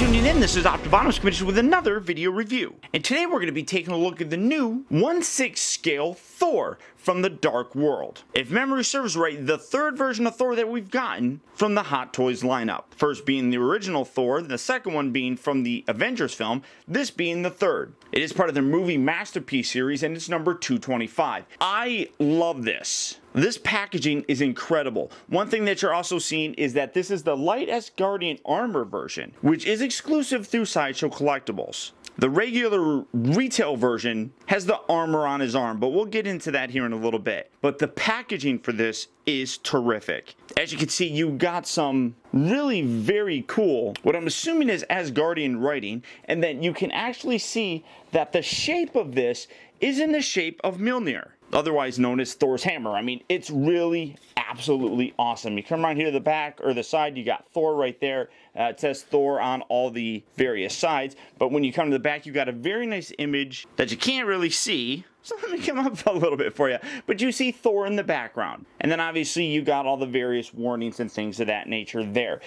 tuning in. This is Optibotimus coming with another video review. And today we're going to be taking a look at the new 1/6 scale Thor from the Dark World. If memory serves right, the third version of Thor that we've gotten from the Hot Toys lineup. First being the original Thor, the second one being from the Avengers film, this being the third. It is part of the movie Masterpiece series and it's number 225. I love this. This packaging is incredible. One thing that you're also seeing is that this is the light Asgardian armor version, which is exclusive through Sideshow Collectibles. The regular retail version has the armor on his arm, but we'll get into that here in a little bit. But the packaging for this is terrific. As you can see, you got some really very cool, what I'm assuming is Asgardian writing, and then you can actually see that the shape of this is in the shape of Mjolnir, otherwise known as Thor's hammer. I mean, it's really absolutely awesome. You come around here to the back or the side, you got Thor right there. It says Thor on all the various sides, but when you come to the back, you got a very nice image that you can't really see. So let me come up a little bit for you. But you see Thor in the background. And then obviously you got all the various warnings and things of that nature there.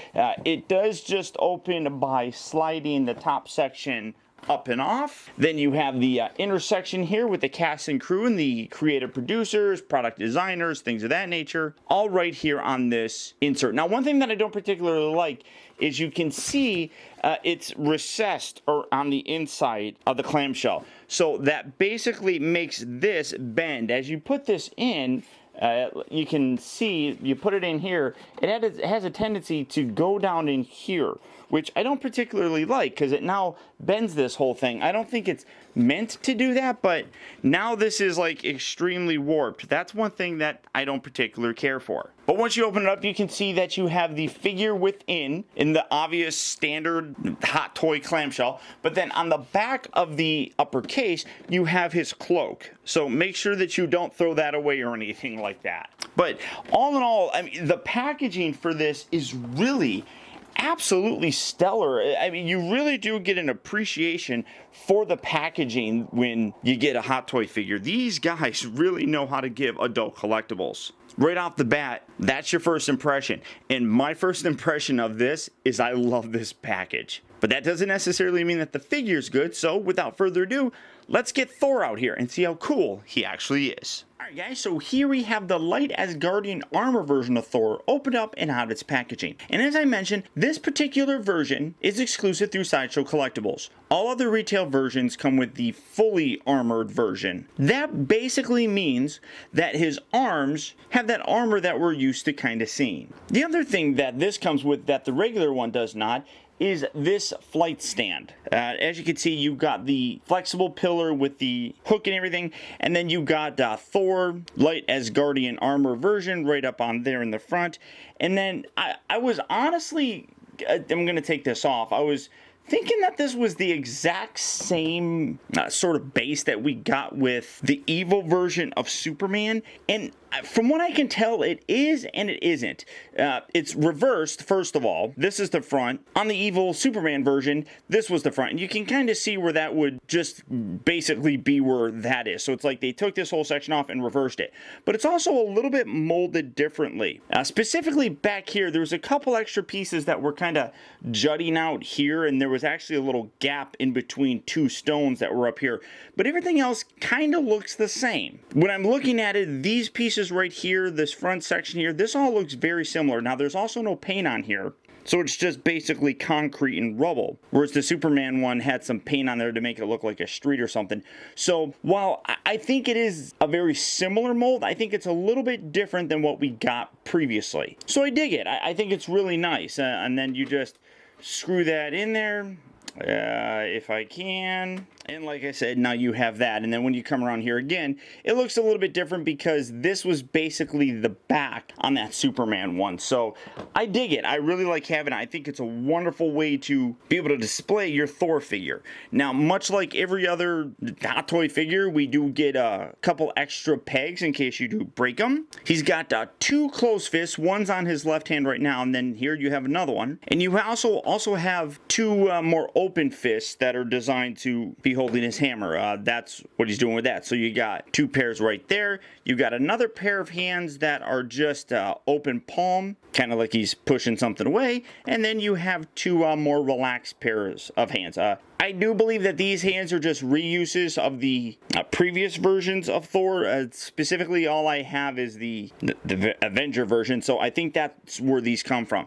It does just open by sliding the top section up and off. Then you have the intersection here with the cast and crew and the creative producers, product designers, things of that nature, all right here on this insert. Now, one thing that I don't particularly like is you can see it's recessed or on the inside of the clamshell. So that basically makes this bend. As you put this in, you can see, you put it in here, it has a tendency to go down in here, which I don't particularly like because it now bends this whole thing. I don't think it's meant to do that, but now this is like extremely warped. That's one thing that I don't particularly care for. But once you open it up, you can see that you have the figure within in the obvious standard Hot Toy clamshell. But then on the back of the upper case, you have his cloak. So make sure that you don't throw that away or anything like that. But all in all, I mean, the packaging for this is really absolutely stellar. I mean, you really do get an appreciation for the packaging when you get a Hot Toy figure. These guys really know how to give adult collectibles. Right off the bat, that's your first impression. And my first impression of this is I love this package. But that doesn't necessarily mean that the figure's good, so without further ado, let's get Thor out here and see how cool he actually is. Alright guys, so here we have the light Asgardian armor version of Thor opened up and out its packaging. And as I mentioned, this particular version is exclusive through Sideshow Collectibles. All other retail versions come with the fully armored version. That basically means that his arms have that armor that we're used to kind of seeing. The other thing that this comes with that the regular one does not is this flight stand. As you can see, you've got the flexible pillar with the hook and everything, and then you got Thor light Asgardian armor version right up on there in the front. And then I was honestly, I'm gonna take this off, I was thinking that this was the exact same sort of base that we got with the evil version of Superman, and from what I can tell, it is and it isn't. It's reversed, first of all. This is the front. On the evil Superman version, this was the front. And you can kind of see where that would just basically be where that is. So it's like they took this whole section off and reversed it. But it's also a little bit molded differently. Specifically back here, there was a couple extra pieces that were kind of jutting out here, and there was actually a little gap in between two stones that were up here. But everything else kind of looks the same. When I'm looking at it, these pieces right here, this front section here, this all looks very similar. Now there's also no paint on here, so it's just basically concrete and rubble, whereas the Superman one had some paint on there to make it look like a street or something. So while I think it is a very similar mold, I think it's a little bit different than what we got previously. So I dig it. I think it's really nice. And then you just screw that in there if I can. And like I said, now you have that. And then when you come around here again, it looks a little bit different because this was basically the back on that Superman one. So I dig it. I really like having it. I think it's a wonderful way to be able to display your Thor figure. Now, much like every other Hot Toy figure, we do get a couple extra pegs in case you do break them. He's got two closed fists. One's on his left hand right now, and then here you have another one. And you also have two more open fists that are designed to be holding his hammer. That's what he's doing with that. So you got two pairs right there. You got another pair of hands that are just open palm, kind of like he's pushing something away. And then you have two more relaxed pairs of hands. I do believe that these hands are just reuses of the previous versions of Thor. Specifically, all I have is the Avenger version, so I think that's where these come from.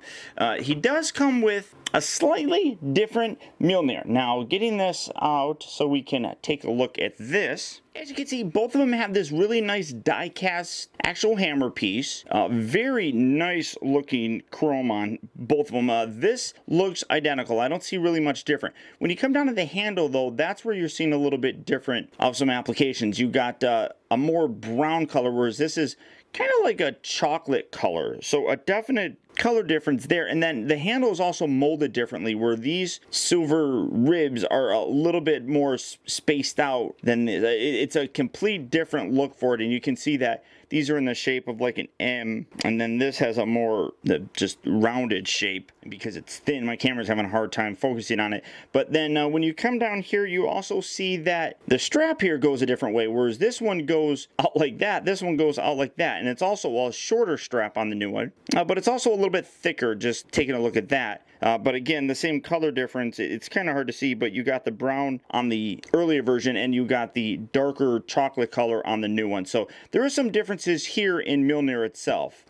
He does come with a slightly different Mjolnir. Now, getting this out so we can take a look at this. As you can see, both of them have this really nice die-cast actual hammer piece. Very nice looking chrome on both of them. This looks identical. I don't see really much different. When you come down to the handle, though, that's where you're seeing a little bit different of some applications. You got a more brown color, whereas this is kind of like a chocolate color. So a definite color difference there. And then the handle is also molded differently, where these silver ribs are a little bit more spaced out than it's a complete different look for it. And you can see that these are in the shape of like an M, and then this has a more just rounded shape. Because it's thin, my camera's having a hard time focusing on it. But then when you come down here, you also see that the strap here goes a different way, whereas this one goes out like that, this one goes out like that. And it's also a shorter strap on the new one, but it's also a little bit thicker, just taking a look at that. But again, the same color difference, it's kind of hard to see, but you got the brown on the earlier version and you got the darker chocolate color on the new one. So there are some differences here in Mjolnir itself.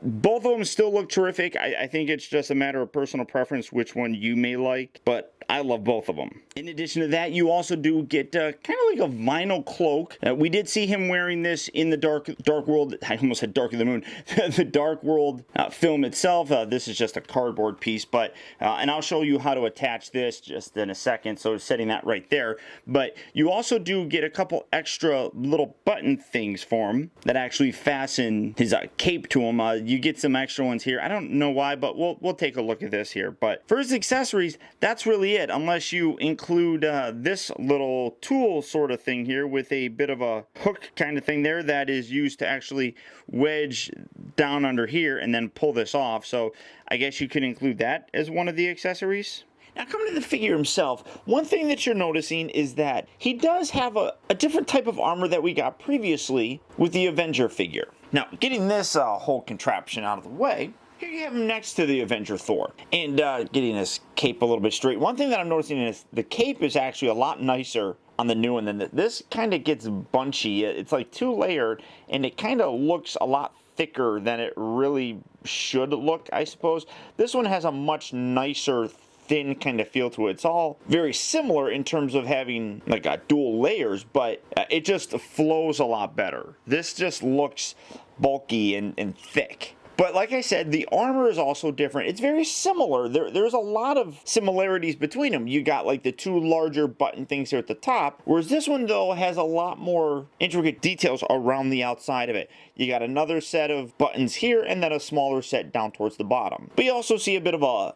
Both of them still look terrific. I think it's just a matter of personal preference which one you may like, but I love both of them. In addition to that, you also do get kind of like a vinyl cloak. We did see him wearing this in the Dark World. I almost said Dark of the Moon. The Dark World film itself. This is just a cardboard piece, but and I'll show you how to attach this just in a second. So setting that right there. But you also do get a couple extra little button things for him that actually fasten his cape to him. You get some extra ones here. I don't know why, but we'll take a look at this here. But for his accessories, that's really it, unless you include this little tool sort of thing here with a bit of a hook kind of thing there that is used to actually wedge down under here and then pull this off. So I guess you could include that as one of the accessories. Now, coming to the figure himself, one thing that you're noticing is that he does have a different type of armor that we got previously with the Avenger figure. Now, getting this whole contraption out of the way, here you have him next to the Avenger Thor, and getting his cape a little bit straight. One thing that I'm noticing is the cape is actually a lot nicer on the new one than this. Kind of gets bunchy. It's like two-layered, and it kind of looks a lot thicker than it really should look, I suppose. This one has a much nicer, thin kind of feel to it. It's all very similar in terms of having like dual layers, but it just flows a lot better. This just looks bulky and thick. But like I said, the armor is also different. It's very similar. There's a lot of similarities between them. You got like the two larger button things here at the top, whereas this one though has a lot more intricate details around the outside of it. You got another set of buttons here and then a smaller set down towards the bottom. But you also see a bit of a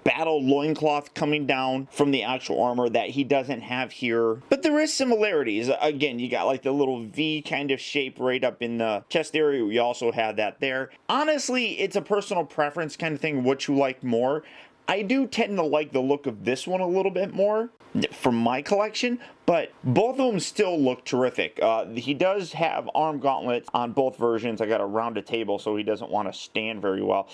battle loincloth coming down from the actual armor that he doesn't have here. But there is similarities. Again, you got like the little V kind of shape right up in the chest area. We also have that there. Honestly, it's a personal preference kind of thing, what you like more. I do tend to like the look of this one a little bit more from my collection, but both of them still look terrific. He does have arm gauntlets on both versions. I got a rounded table, so he doesn't want to stand very well.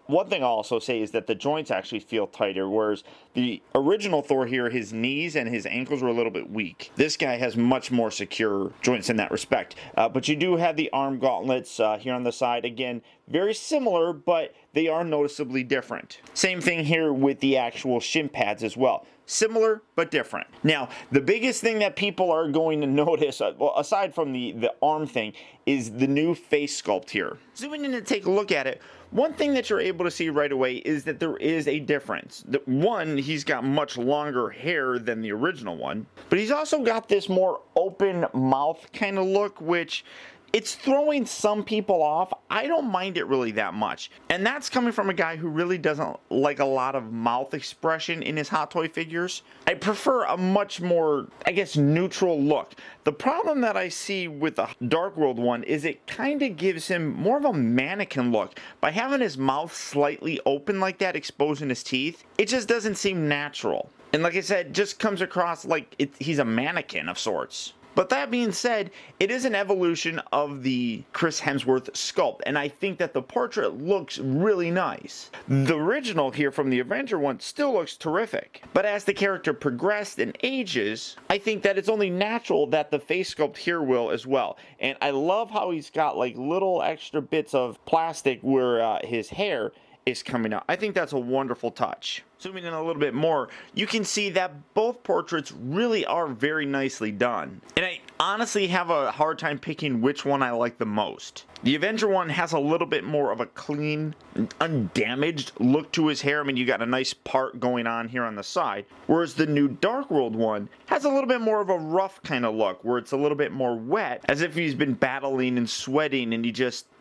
One thing I'll also say is that the joints actually feel tighter, whereas the original Thor here, his knees and his ankles were a little bit weak. This guy has much more secure joints in that respect. But you do have the arm gauntlets here on the side. Again, very similar, but they are noticeably different. Same thing here with the actual shin pads as well. Similar, but different. Now, the biggest thing that people are going to notice, well, aside from the arm thing, is the new face sculpt here. Zooming in to take a look at it, one thing that you're able to see right away is that there is a difference. One, he's got much longer hair than the original one, but he's also got this more open mouth kind of look, which it's throwing some people off. I don't mind it really that much. And that's coming from a guy who really doesn't like a lot of mouth expression in his Hot Toy figures. I prefer a much more, I guess, neutral look. The problem that I see with the Dark World one is it kind of gives him more of a mannequin look. By having his mouth slightly open like that, exposing his teeth, it just doesn't seem natural. And like I said, just comes across like he's a mannequin of sorts. But that being said, it is an evolution of the Chris Hemsworth sculpt, and I think that the portrait looks really nice. The original here from the Avenger one still looks terrific, but as the character progressed and ages, I think that it's only natural that the face sculpt here will as well. And I love how he's got like little extra bits of plastic where his hair is coming out. I think that's a wonderful touch. Zooming in a little bit more, you can see that both portraits really are very nicely done. And I honestly have a hard time picking which one I like the most. The Avenger one has a little bit more of a clean, undamaged look to his hair. I mean, you got a nice part going on here on the side. Whereas the new Dark World one has a little bit more of a rough kind of look, where it's a little bit more wet, as if he's been battling and sweating and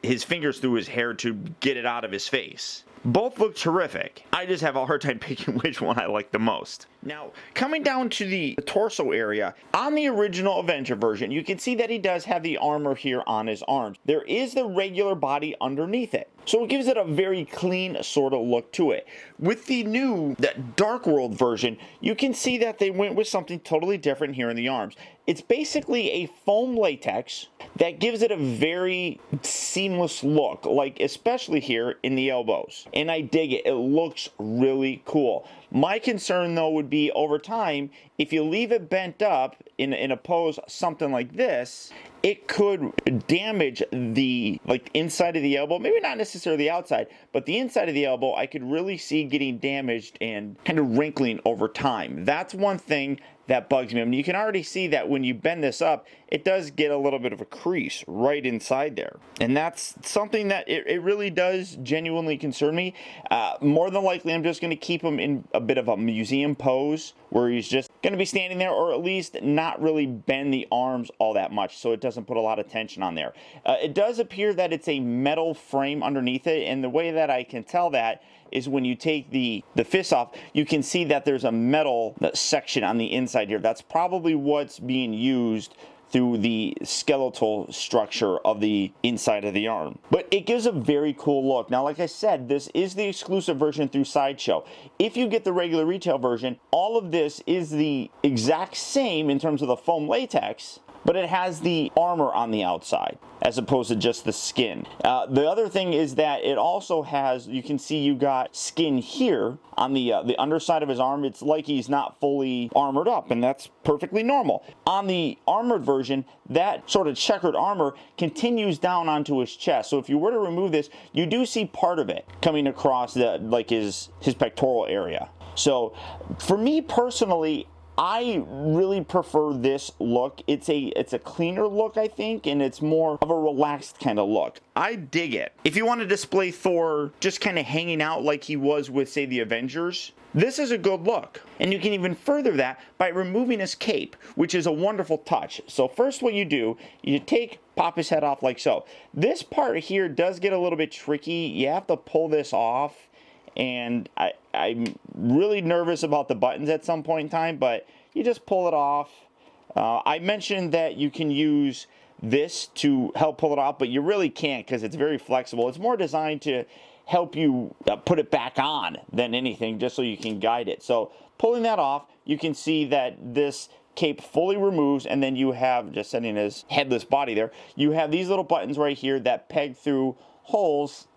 his fingers through his hair to get it out of his face. Both look terrific. I just have a hard time picking which one I like the most. Now, coming down to the torso area, on the original Avenger version, you can see that he does have the armor here on his arms. There is the regular body underneath it, so it gives it a very clean sort of look to it. With the new Dark World version, you can see that they went with something totally different here in the arms. It's basically a foam latex that gives it a very seamless look, like especially here in the elbows. And I dig it. It looks really cool. My concern though would be over time, if you leave it bent up in a pose something like this, it could damage the inside of the elbow. Maybe not necessarily the outside, but the inside of the elbow I could really see getting damaged and kind of wrinkling over time. That's one thing that bugs me. I mean, you can already see that when you bend this up, it does get a little bit of a crease right inside there. And that's something that it really does genuinely concern me. More than likely, I'm just going to keep him in a bit of a museum pose where he's just going to be standing there, or at least not really bend the arms all that much so it doesn't put a lot of tension on there. It does appear that it's a metal frame underneath it, and the way that I can tell that is when you take the fist off, you can see that there's a metal section on the inside here. That's probably what's being used through the skeletal structure of the inside of the arm. But it gives a very cool look. Now, like I said, this is the exclusive version through Sideshow. If you get the regular retail version, all of this is the exact same in terms of the foam latex, but it has the armor on the outside as opposed to just the skin. The other thing is that it also has, you can see you got skin here on the underside of his arm. It's like he's not fully armored up, and that's perfectly normal. On the armored version, that sort of checkered armor continues down onto his chest. So if you were to remove this, you do see part of it coming across his pectoral area. So for me personally, I really prefer this look. It's a cleaner look, I think, and it's more of a relaxed kind of look. I dig it. If you want to display Thor just kind of hanging out like he was with, say, the Avengers, this is a good look. And you can even further that by removing his cape, which is a wonderful touch. So first what you do, you pop his head off like so. This part here does get a little bit tricky. You have to pull this off, and I'm really nervous about the buttons at some point in time, but you just pull it off. I mentioned that you can use this to help pull it off, but you really can't because it's very flexible. It's more designed to help you put it back on than anything, just so you can guide it. So pulling that off, you can see that this cape fully removes, and then you have, just setting his headless body there, you have these little buttons right here that peg through holes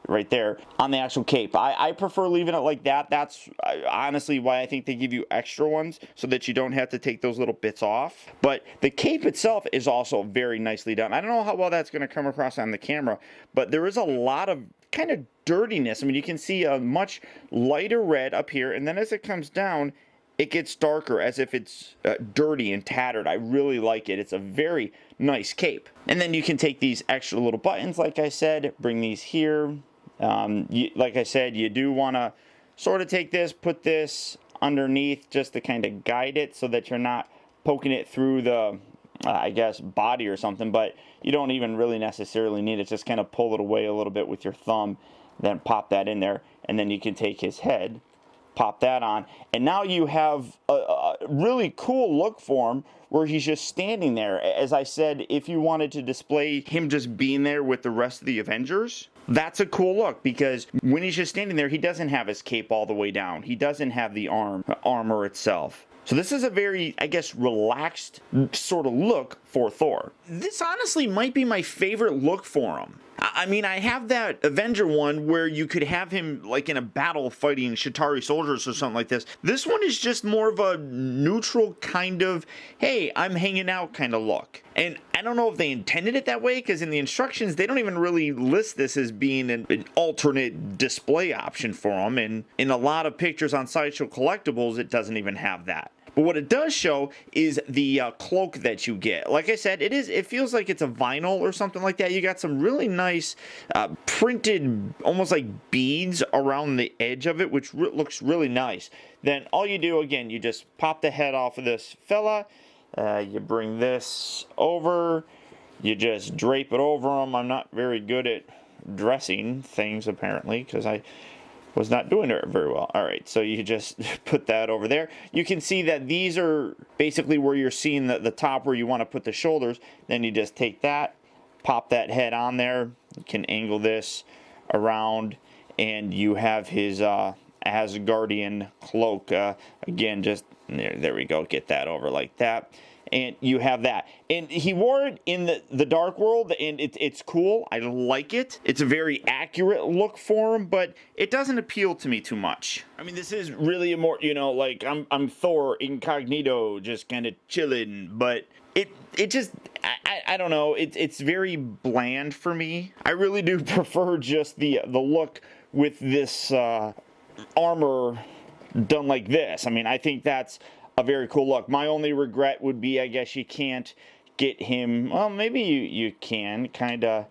right there on the actual cape. I prefer leaving it like that. That's honestly why I think they give you extra ones, so that you don't have to take those little bits off. But the cape itself is also very nicely done. I don't know how well that's going to come across on the camera, but there is a lot of kind of dirtiness. I mean, you can see a much lighter red up here, and then as it comes down, it gets darker, as if it's dirty and tattered. I really like it. It's a very nice cape. And then you can take these extra little buttons, like I said, bring these here. Like I said, you do want to sort of take this, put this underneath just to kind of guide it so that you're not poking it through the, I guess, body or something. But you don't even really necessarily need it. Just kind of pull it away a little bit with your thumb, then pop that in there. And then you can take his head, pop that on, and now you have a really cool look for him where he's just standing there. As I said, if you wanted to display him just being there with the rest of the Avengers, that's a cool look, because when he's just standing there, he doesn't have his cape all the way down. He doesn't have the armor itself. So this is a very, I guess, relaxed sort of look for Thor. This honestly might be my favorite look for him. I mean, I have that Avenger one where you could have him like in a battle fighting Chitauri soldiers or something like this. This one is just more of a neutral kind of, hey, I'm hanging out kind of look. And I don't know if they intended it that way, because in the instructions, they don't even really list this as being an alternate display option for him. And in a lot of pictures on Sideshow Collectibles, it doesn't even have that. But what it does show is the cloak that you get. Like I said, it feels like it's a vinyl or something like that. You got some really nice printed, almost like beads around the edge of it, which looks really nice. Then all you do, again, you just pop the head off of this fella. You bring this over. You just drape it over them. I'm not very good at dressing things, apparently, because I was not doing it very well. All right, so you just put that over there. You can see that these are basically where you're seeing the top where you want to put the shoulders. Then you just take that, pop that head on there. You can angle this around, and you have his Asgardian cloak. Again, just there we go. Get that over like that. And you have that. And he wore it in the Dark World, and it's cool. I like it. It's a very accurate look for him, but it doesn't appeal to me too much. I mean, this is really a more, you know, like I'm Thor incognito, just kind of chilling, but it just, I don't know. It's very bland for me. I really do prefer just the look with this armor done like this. I mean, I think that's a very cool look. My only regret would be, I guess you can't get him, well, maybe you can kind of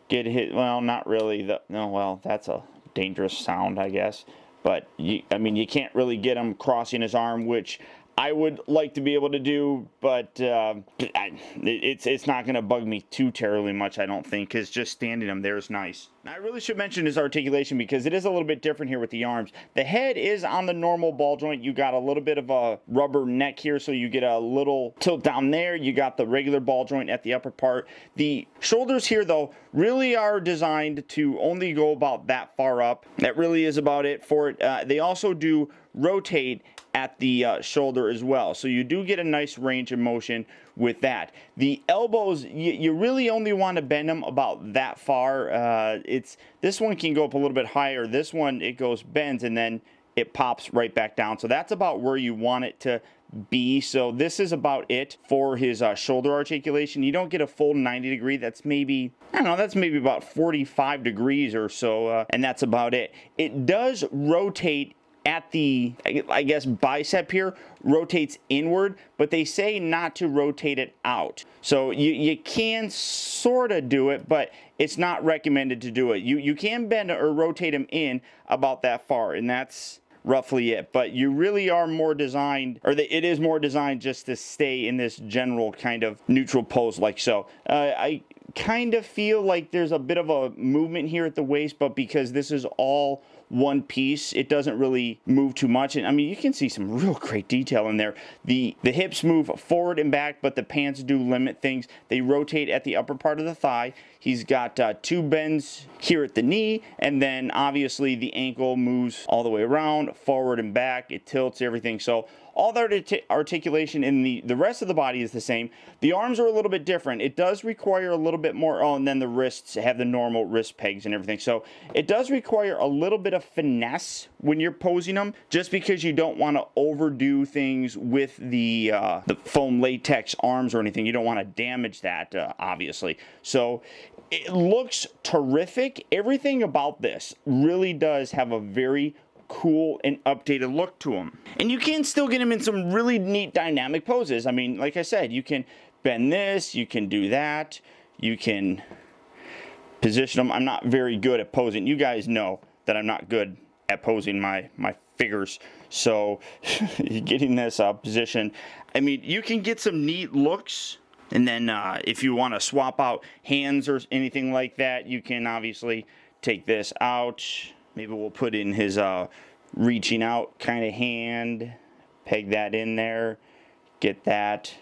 get hit, well, not really, no, well, that's a dangerous sound, I guess, but, I mean, you can't really get him crossing his arm, which I would like to be able to do, but it's not going to bug me too terribly much, I don't think, because just standing him there is nice. Now, I really should mention his articulation, because it is a little bit different here with the arms. The head is on the normal ball joint. You got a little bit of a rubber neck here, so you get a little tilt down there. You got the regular ball joint at the upper part. The shoulders here, though, really are designed to only go about that far up. That really is about it for it. They also do rotate at the shoulder as well, so you do get a nice range of motion with that. The elbows, you really only want to bend them about that far. This one can go up a little bit higher. This one, it bends, and then it pops right back down. So that's about where you want it to be. So this is about it for his shoulder articulation. You don't get a full 90 degree. That's maybe, I don't know, that's maybe about 45 degrees or so, and that's about it. It does rotate at the, I guess, bicep here, rotates inward, but they say not to rotate it out. So you can sort of do it, but it's not recommended to do it. You can bend or rotate them in about that far, and that's roughly it. But you really are more designed, or it is more designed just to stay in this general kind of neutral pose like so. I kind of feel like there's a bit of a movement here at the waist, but because this is all one piece, it doesn't really move too much. And I mean, you can see some real great detail in there. The hips move forward and back, but the pants do limit things. They rotate at the upper part of the thigh. He's got two bends here at the knee, and then obviously the ankle moves all the way around, forward and back. It tilts everything. So all the articulation in the rest of the body is the same. The arms are a little bit different. It does require a little bit more, and then the wrists have the normal wrist pegs and everything. So it does require a little bit of finesse when you're posing them, just because you don't want to overdo things with the foam latex arms or anything. You don't want to damage that, obviously. So it looks terrific. Everything about this really does have a very cool and updated look to them. And you can still get them in some really neat dynamic poses. I mean, like I said, you can bend this, you can do that, you can position them. I'm not very good at posing. You guys know that I'm not good at posing my figures. So getting this position, I mean, you can get some neat looks. And then if you want to swap out hands or anything like that, you can obviously take this out. Maybe we'll put in his reaching out kind of hand, peg that in there, get that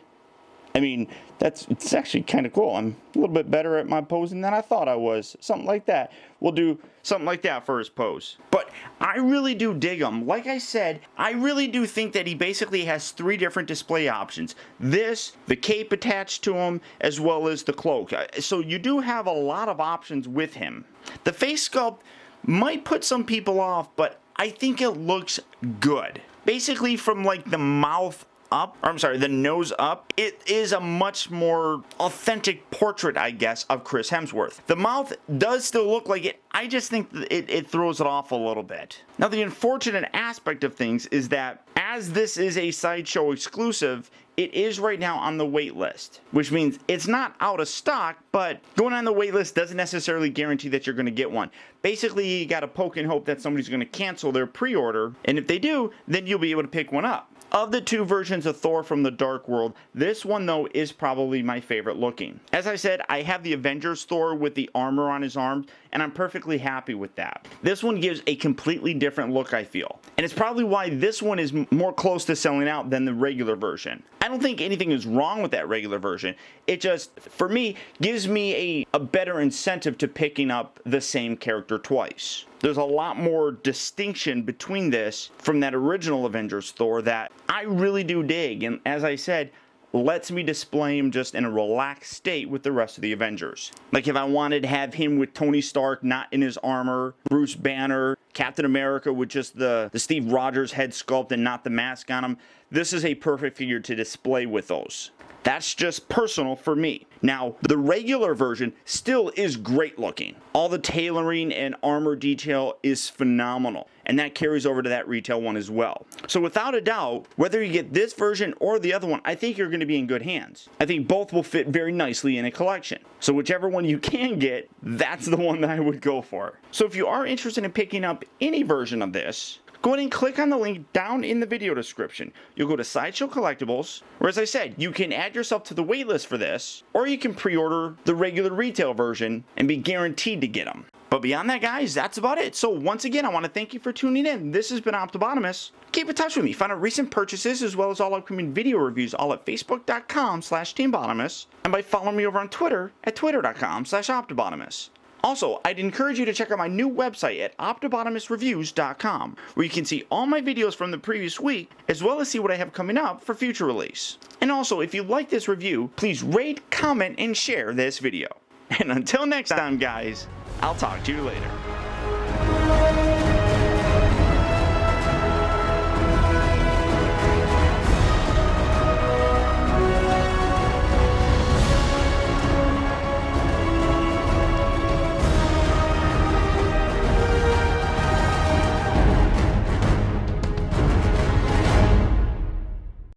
I mean, it's actually kind of cool. I'm a little bit better at my posing than I thought I was. Something like that. We'll do something like that for his pose. But I really do dig him. Like I said, I really do think that he basically has 3 different display options. This, the cape attached to him, as well as the cloak. So you do have a lot of options with him. The face sculpt might put some people off, but I think it looks good. Basically from like the mouth up, or I'm sorry, the nose up, it is a much more authentic portrait, I guess, of Chris Hemsworth. The mouth does still look like it. I just think it throws it off a little bit. Now, the unfortunate aspect of things is that as this is a Sideshow exclusive, it is right now on the wait list, which means it's not out of stock, but going on the wait list doesn't necessarily guarantee that you're going to get one. Basically, you got to poke and hope that somebody's going to cancel their pre-order, and if they do, then you'll be able to pick one up. Of the 2 versions of Thor from the Dark World, this one though is probably my favorite looking. As I said, I have the Avengers Thor with the armor on his arms, and I'm perfectly happy with that. This one gives a completely different look, I feel. And it's probably why this one is more close to selling out than the regular version. I don't think anything is wrong with that regular version. It just, for me, gives me a better incentive to picking up the same character twice. There's a lot more distinction between this from that original Avengers Thor that I really do dig, and as I said, lets me display him just in a relaxed state with the rest of the Avengers. Like if I wanted to have him with Tony Stark not in his armor, Bruce Banner, Captain America with just the Steve Rogers head sculpt and not the mask on him, this is a perfect figure to display with those. That's just personal for me. Now, the regular version still is great looking. All the tailoring and armor detail is phenomenal, and that carries over to that retail one as well. So without a doubt, whether you get this version or the other one, I think you're going to be in good hands. I think both will fit very nicely in a collection. So whichever one you can get, that's the one that I would go for. So if you are interested in picking up any version of this, go ahead and click on the link down in the video description. You'll go to Sideshow Collectibles, where as I said, you can add yourself to the waitlist for this, or you can pre-order the regular retail version and be guaranteed to get them. But beyond that, guys, that's about it. So once again, I want to thank you for tuning in. This has been Optibotimus. Keep in touch with me. Find out recent purchases as well as all upcoming video reviews all at facebook.com/teambotimus and by following me over on Twitter at twitter.com/optibotimus. Also, I'd encourage you to check out my new website at optibotimusreviews.com, where you can see all my videos from the previous week, as well as see what I have coming up for future release. And also, if you like this review, please rate, comment, and share this video. And until next time, guys, I'll talk to you later.